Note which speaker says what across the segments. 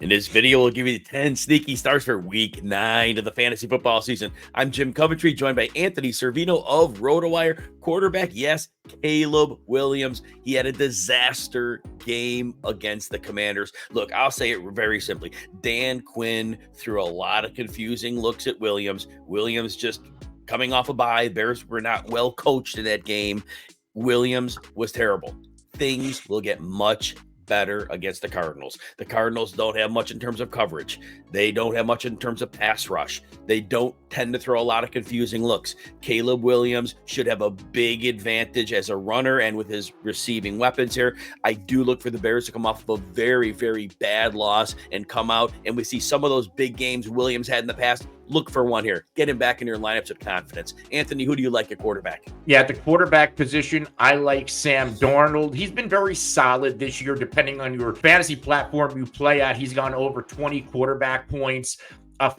Speaker 1: In this video, we'll give you 10 sneaky starts for week 9 of the fantasy football season. I'm Jim Coventry, joined by Anthony Cervino of RotoWire. Quarterback, yes, Caleb Williams. He had a disaster game against the Commanders. Look, I'll say it very simply. Dan Quinn threw a lot of confusing looks at Williams. Williams just coming off a bye. Bears were not well coached in that game. Williams was terrible. Things will get much better against the Cardinals. The Cardinals don't have much in terms of coverage. They don't have much in terms of pass rush. They don't tend to throw a lot of confusing looks. Caleb Williams should have a big advantage as a runner and with his receiving weapons here. I do look for the Bears to come off of a very, very bad loss and come out, and we see some of those big games Williams had in the past. Look for one here. Get him back in your lineups with confidence. Anthony, who do you like at quarterback?
Speaker 2: Yeah, at the quarterback position, I like Sam Darnold. He's been very solid this year, depending on your fantasy platform you play at. He's gone over 20 quarterback points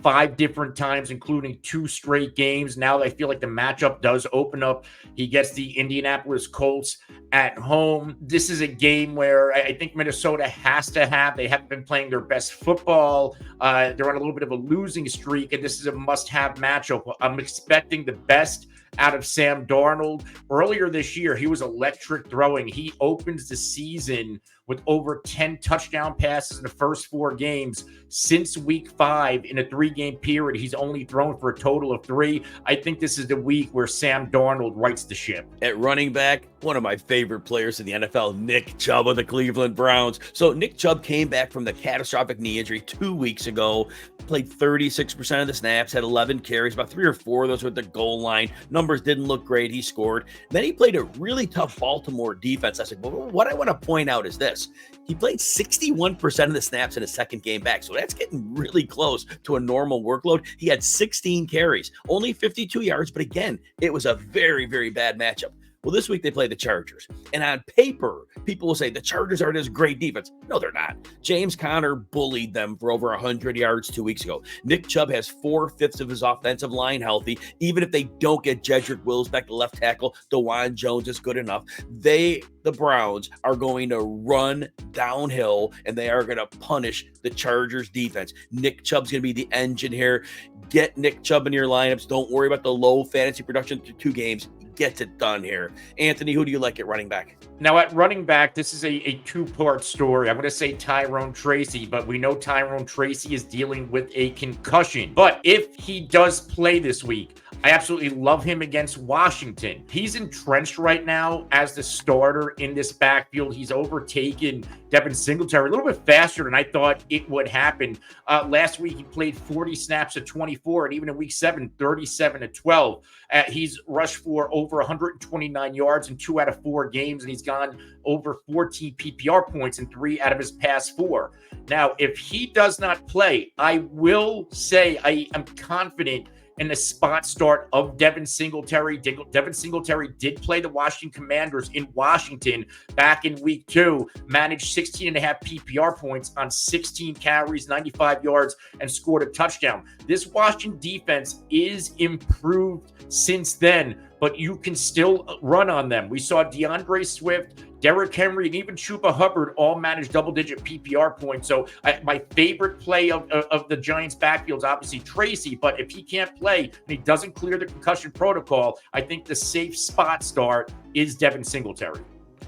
Speaker 2: 5 different times, including 2 straight games. Now I feel like the matchup does open up. He gets the Indianapolis Colts at home. This is a game where I think Minnesota has to have. They haven't been playing their best football. They're on a little bit of a losing streak, and this is a must-have matchup. I'm expecting the best out of Sam Darnold. Earlier this year, he was electric throwing. He opens the season with over 10 touchdown passes in the first 4 games. Since week 5 in a 3-game period, he's only thrown for a total of 3. I think this is the week where Sam Darnold rights the ship.
Speaker 1: At running back, one of my favorite players in the NFL, Nick Chubb of the Cleveland Browns. So Nick Chubb came back from the catastrophic knee injury 2 weeks ago, played 36% of the snaps, had 11 carries, about 3 or 4 of those were at the goal line. Numbers didn't look great. He scored. Then he played a really tough Baltimore defense. I said, well, what I want to point out is this. He played 61% of the snaps in his second game back. So that's getting really close to a normal workload. He had 16 carries, only 52 yards. But again, it was a very, very bad matchup. Well, this week they play the Chargers. And on paper, people will say the Chargers aren't as great defense. No, they're not. James Conner bullied them for over 100 yards 2 weeks ago. Nick Chubb has 4/5 of his offensive line healthy. Even if they don't get Jedrick Wills back to left tackle, DeJuan Jones is good enough. The Browns are going to run downhill, and they are going to punish the Chargers defense. Nick Chubb's going to be the engine here. Get Nick Chubb in your lineups. Don't worry about the low fantasy production through 2 games. Gets it done here. Anthony, who do you like at running back?
Speaker 2: Now, at running back, this is a 2-part story. I'm going to say Tyrone Tracy, but we know Tyrone Tracy is dealing with a concussion. But if he does play this week, I absolutely love him against Washington. He's entrenched right now as the starter in this backfield. He's overtaken Devin Singletary a little bit faster than I thought it would happen. Last week, he played 40 snaps at 24, and even in week 7, 37 at 12. He's rushed for over 129 yards in 2 out of 4 games, and he's gone over 14 PPR points in 3 out of his past 4. Now, if he does not play, I will say I am confident in the spot start of Devin Singletary. Devin Singletary did play the Washington Commanders in Washington back in week 2, managed 16.5 PPR points on 16 carries, 95 yards, and scored a touchdown. This Washington defense is improved since then, but you can still run on them. We saw DeAndre Swift, Derrick Henry, and even Chuba Hubbard all manage double-digit PPR points. So my favorite play of the Giants' backfield is obviously Tracy, but if he can't play and he doesn't clear the concussion protocol, I think the safe spot start is Devin Singletary.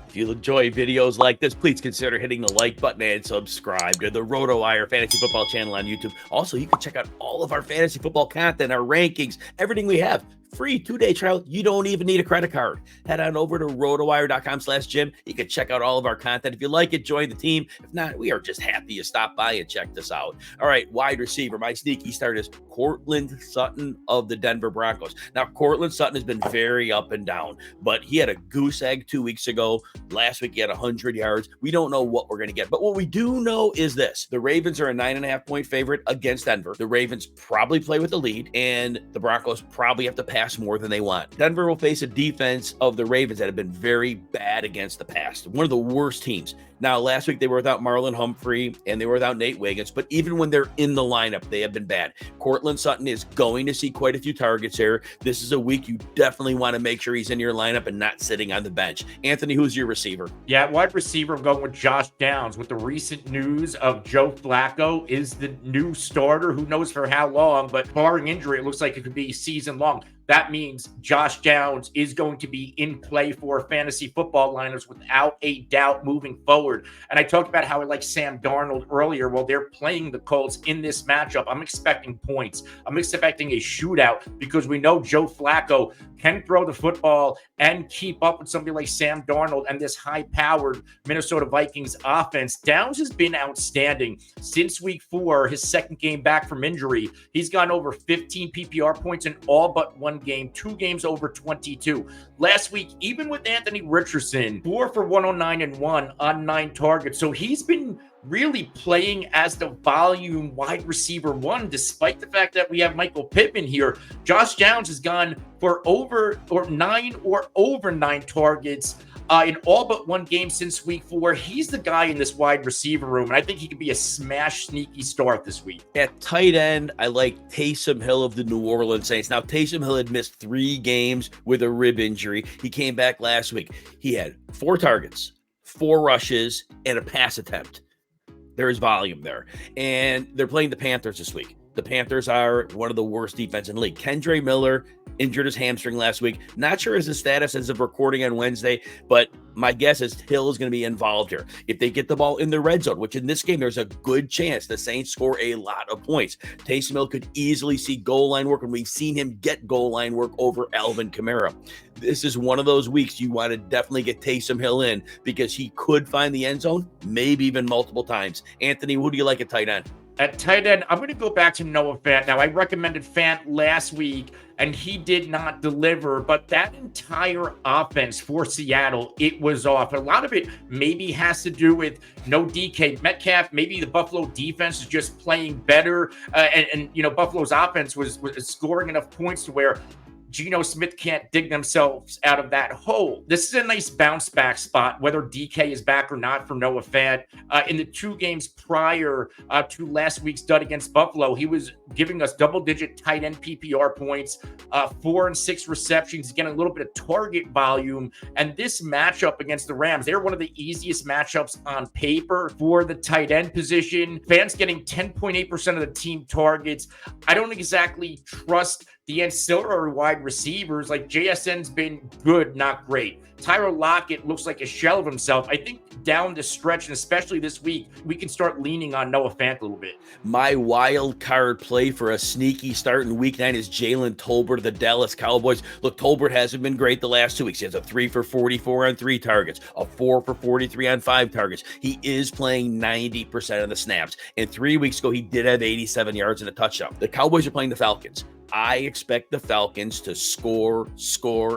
Speaker 1: If you enjoy videos like this, please consider hitting the like button and subscribe to the RotoWire Fantasy Football channel on YouTube. Also, you can check out all of our fantasy football content, our rankings, everything we have. Free 2-day trial. You don't even need a credit card. Head on over to rotowire.com/Jim. You can check out all of our content. If you like it, join the team. If not, we are just happy you stopped by and checked us out. All right, wide receiver. My sneaky start is Courtland Sutton of the Denver Broncos. Now, Courtland Sutton has been very up and down, but he had a goose egg 2 weeks ago. Last week, he had 100 yards. We don't know what we're going to get, but what we do know is this. The Ravens are a 9.5-point favorite against Denver. The Ravens probably play with the lead, and the Broncos probably have to pass more than they want. Denver will face a defense of the Ravens that have been very bad against the pass. One of the worst teams. Now, last week they were without Marlon Humphrey and they were without Nate Wiggins, but even when they're in the lineup, they have been bad. Courtland Sutton is going to see quite a few targets here. This is a week you definitely want to make sure he's in your lineup and not sitting on the bench. Anthony, who's your receiver?
Speaker 2: Yeah, wide receiver, I'm going with Josh Downs. With the recent news of Joe Flacco is the new starter. Who knows for how long, but barring injury, it looks like it could be season long. That means Josh Downs is going to be in play for fantasy football lineups without a doubt moving forward. And I talked about how I like Sam Darnold earlier. Well, they're playing the Colts in this matchup. I'm expecting points. I'm expecting a shootout because we know Joe Flacco can throw the football and keep up with somebody like Sam Darnold and this high-powered Minnesota Vikings offense. Downs has been outstanding since week 4, his second game back from injury. He's gone over 15 PPR points in all but one game, 2 games over 22. Last week, even with Anthony Richardson, 4 for 109 and 1 on 9 targets. So he's been really playing as the volume wide receiver 1, despite the fact that we have Michael Pittman here. Josh Downs has gone for over 9 targets in all but one game since week 4. He's the guy in this wide receiver room, and I think he could be a smash, sneaky start this week.
Speaker 1: At tight end, I like Taysom Hill of the New Orleans Saints. Now, Taysom Hill had missed 3 games with a rib injury. He came back last week. He had 4 targets, 4 rushes, and a pass attempt. There is volume there. And they're playing the Panthers this week. The Panthers are one of the worst defense in the league. Kendre Miller injured his hamstring last week. Not sure his status as of recording on Wednesday, but my guess is Hill is going to be involved here. If they get the ball in the red zone, which in this game, there's a good chance the Saints score a lot of points. Taysom Hill could easily see goal line work, and we've seen him get goal line work over Alvin Kamara. This is one of those weeks you want to definitely get Taysom Hill in because he could find the end zone, maybe even multiple times. Anthony, who do you like at tight end?
Speaker 2: At tight end, I'm going to go back to Noah Fant. Now, I recommended Fant last week, and he did not deliver, but that entire offense for Seattle, it was off. A lot of it maybe has to do with no DK Metcalf. Maybe the Buffalo defense is just playing better, and Buffalo's offense was scoring enough points to where Geno Smith can't dig themselves out of that hole. This is a nice bounce back spot, whether DK is back or not for Noah Fant. In the 2 games prior to last week's dud against Buffalo, he was giving us double-digit tight end PPR points, 4 and 6 receptions, getting a little bit of target volume. And this matchup against the Rams, they're one of the easiest matchups on paper for the tight end position. Fant's getting 10.8% of the team targets. I don't exactly trust the ancillary wide receivers. Like JSN's been good, not great. Tyler Lockett looks like a shell of himself. I think down the stretch, and especially this week, we can start leaning on Noah Fant a little bit. My
Speaker 1: wild card play for a sneaky start in week 9 is Jalen Tolbert of the Dallas Cowboys. Look, Tolbert hasn't been great the last 2 weeks. He has a 3 for 44 on 3 targets, a 4 for 43 on 5 targets. He is playing 90% of the snaps. And 3 weeks ago, he did have 87 yards and a touchdown. The Cowboys are playing the Falcons. I expect the Falcons to score,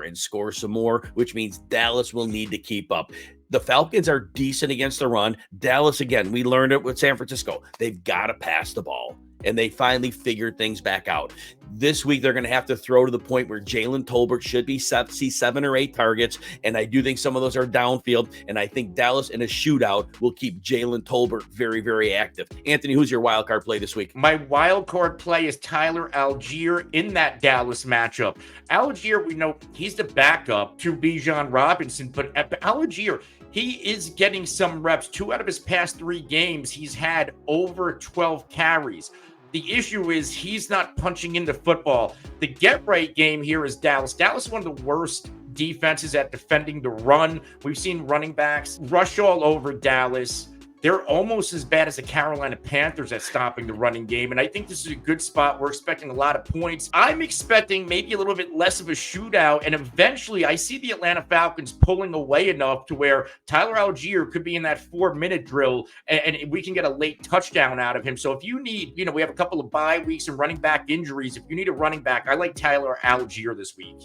Speaker 1: and score some more, which means Dallas will need to keep up. The Falcons are decent against the run. Dallas, again, we learned it with San Francisco. They've got to pass the ball, and they finally figured things back out. This week, they're going to have to throw to the point where Jalen Tolbert should see 7 or 8 targets, and I do think some of those are downfield, and I think Dallas in a shootout will keep Jalen Tolbert very, very active. Anthony, who's your wild card play this week?
Speaker 2: My wild card play is Tyler Allgeier in that Dallas matchup. Allgeier, we know he's the backup to Bijan Robinson, but Allgeier, he is getting some reps. 2 out of his past 3 games, he's had over 12 carries. The issue is he's not punching in the football. The get-right game here is Dallas. Dallas is one of the worst defenses at defending the run. We've seen running backs rush all over Dallas. They're almost as bad as the Carolina Panthers at stopping the running game, and I think this is a good spot. We're expecting a lot of points. I'm expecting maybe a little bit less of a shootout, and eventually I see the Atlanta Falcons pulling away enough to where Tyler Allgeier could be in that 4-minute drill, and we can get a late touchdown out of him. So if you need, we have a couple of bye weeks and running back injuries. If you need a running back, I like Tyler Allgeier this week.